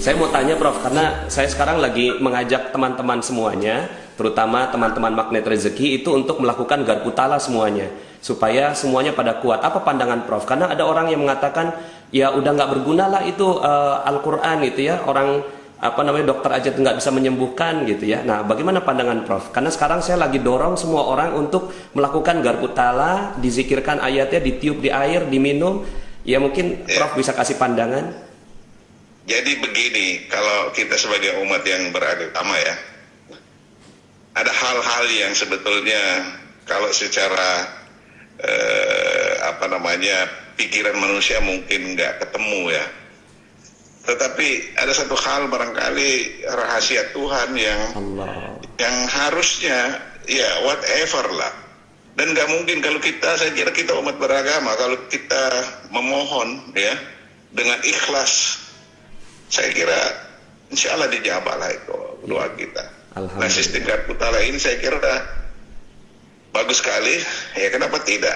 Saya mau tanya Prof, karena saya sekarang lagi mengajak teman-teman semuanya, terutama teman-teman Magnet Rezeki itu untuk melakukan garpu tala semuanya, supaya semuanya pada kuat. Apa pandangan Prof? Karena ada orang yang mengatakan, ya udah nggak berguna lah itu Al-Quran gitu ya, orang apa namanya dokter aja nggak bisa menyembuhkan gitu ya. Nah, bagaimana pandangan Prof? Karena sekarang saya lagi dorong semua orang untuk melakukan garpu tala, dizikirkan ayatnya, ditiup di air, diminum. Ya mungkin Prof bisa kasih pandangan. Jadi begini, kalau kita sebagai umat yang beragama ya, ada hal-hal yang sebetulnya kalau secara pikiran manusia mungkin nggak ketemu ya. Tetapi ada satu hal barangkali rahasia Tuhan yang harusnya ya whatever lah. Dan nggak mungkin kalau saya kira kita umat beragama, kalau kita memohon ya dengan ikhlas, saya kira insya Allah dijabah lah itu doa kita. Nah, sistem garpu tala ini saya kira bagus sekali. Ya kenapa tidak?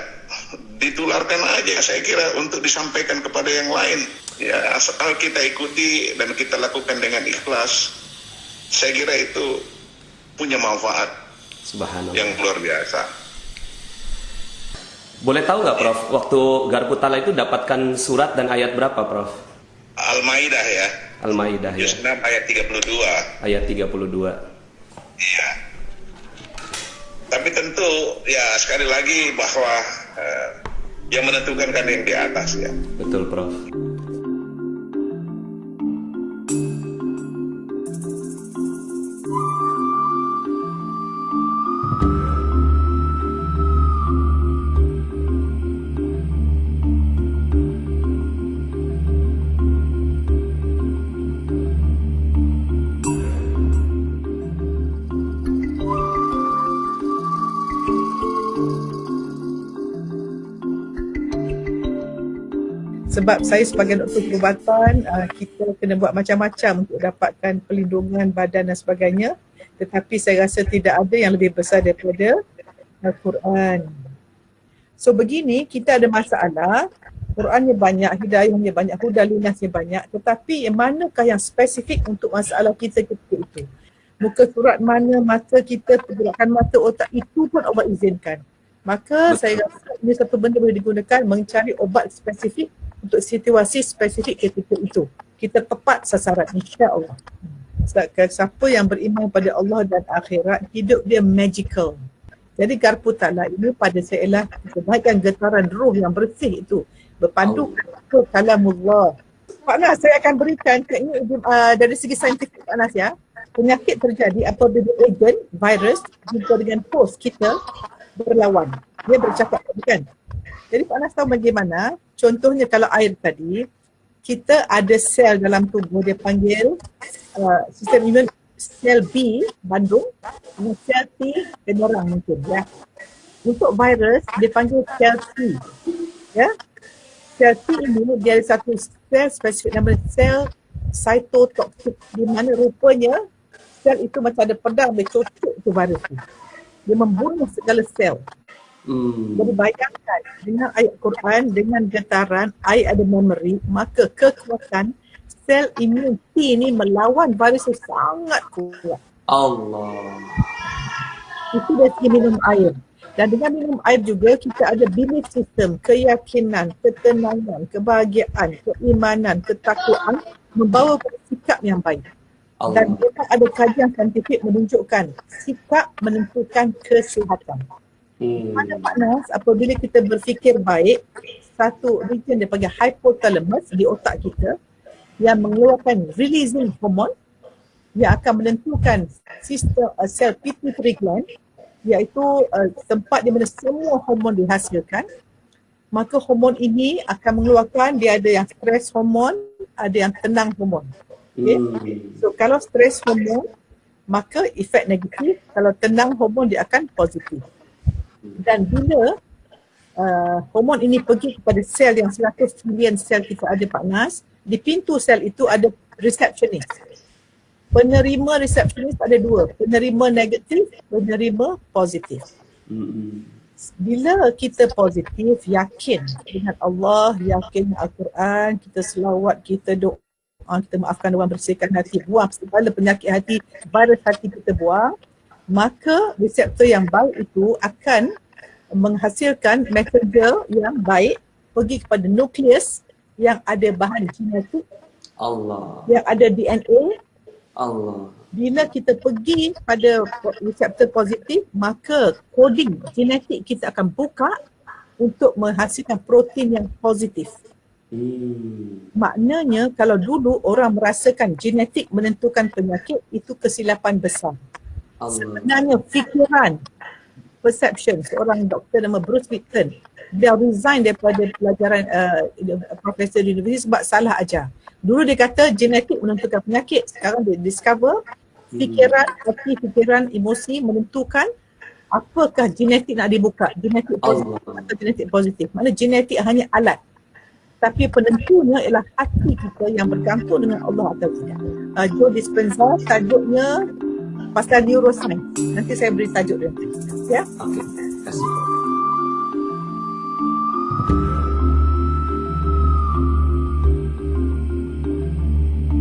Ditularkan aja saya kira untuk disampaikan kepada yang lain. Ya asal kita ikuti dan kita lakukan dengan ikhlas, saya kira itu punya manfaat yang luar biasa. Boleh tahu nggak Prof, waktu garpu tala itu dapatkan surat dan ayat berapa Prof? Al-Maidah ya. Al-Maidah ya. Juz 6 ayat 32. Ayat 32. Iya. Tapi tentu ya sekali lagi bahwa yang menentukan kan yang di atas ya. Betul Prof. Sebab saya sebagai doktor perubatan, kita kena buat macam-macam untuk dapatkan perlindungan badan dan sebagainya. Tetapi saya rasa tidak ada yang lebih besar daripada Al-Quran. So begini, kita ada masalah, Qurannya banyak, hidayahnya banyak, hudalinasnya banyak. Tetapi manakah yang spesifik untuk masalah kita ketika itu? Muka surat mana, mata kita, pergerakan mata, otak, itu pun Allah izinkan. Maka saya rasa ini satu benda boleh digunakan mencari obat spesifik untuk situasi spesifik ketika itu. Kita tepat sasaran insya-Allah. Siapa yang beriman pada Allah dan akhirat, hidup dia magical. Jadi garpu tala ini pada saya ialah kebaikan getaran roh yang bersih itu, berpandu ke kalamullah. Pak Nas, saya akan berikan ini dari segi saintifik Pak Nas ya. Penyakit terjadi apabila agen, virus jumpa dengan host kita berlawan. Dia bercakap kan. Jadi Pak Nas tahu bagaimana? Contohnya kalau air tadi, kita ada sel dalam tubuh, dia panggil sistem imun sel B, Bandung, dan sel T, Penang mungkin ya. Untuk virus, dia panggil sel T. Ya. Sel T ini dia ada satu sel spesifik nama sel cytotoxic, di mana rupanya sel itu macam ada pedang, dia cocok tu virus tu. Dia membunuh segala sel. Jadi bayangkan dengan ayat Quran, dengan getaran, air ada memory, maka kekuatan sel imun T ini melawan virus itu sangat kuat. Allah. Itu dari segi minum air. Dan dengan minum air juga kita ada belief system, keyakinan, ketenangan, kebahagiaan, keimanan, ketakwaan membawa kepada sikap yang baik. Dan kita ada kajian saintifik menunjukkan sikap menentukan kesihatan. Mana Pak Nas, apabila kita berfikir baik, satu region dia panggil hypothalamus di otak kita yang mengeluarkan releasing hormone yang akan menentukan sistem sel pituitary gland, iaitu tempat di mana semua hormon dihasilkan. Maka hormon ini akan mengeluarkan, dia ada yang stress hormone, ada yang tenang hormone. Okay? So kalau stress hormone, maka efek negatif, kalau tenang hormone dia akan positif. Dan bila hormon ini pergi kepada sel yang 100 bilion sel kita ada Pak Nas, di pintu sel itu ada receptionist. Penerima receptionist ada dua, penerima negatif, penerima positif. Bila kita positif, yakin dengan Allah, yakin Al-Quran, kita selawat, kita doa, kita maafkan orang, bersihkan hati, buang segala penyakit hati, virus hati kita buang, maka reseptor yang baik itu akan menghasilkan messenger yang baik pergi kepada nukleus yang ada bahan genetik, yang ada DNA. Bila kita pergi pada reseptor positif, maka coding genetik kita akan buka untuk menghasilkan protein yang positif. Maknanya kalau dulu orang merasakan genetik menentukan penyakit, itu kesilapan besar. Sebenarnya fikiran, perception, seorang doktor nama Bruce Lipton, dia resign daripada pelajaran profesor di universiti sebab salah ajar. Dulu dia kata genetik menentukan penyakit, sekarang dia discover fikiran, hati, fikiran, emosi menentukan apakah genetik nak dibuka, genetik positif atau genetik positif. Maksudnya genetik hanya alat, tapi penentunya ialah hati kita yang bergantung dengan Allah Azza wa Jalla. Joe Dispenza tajuknya pasal neuroscience. Nanti saya beri tajuk dia. Ya. Okey, terima kasih.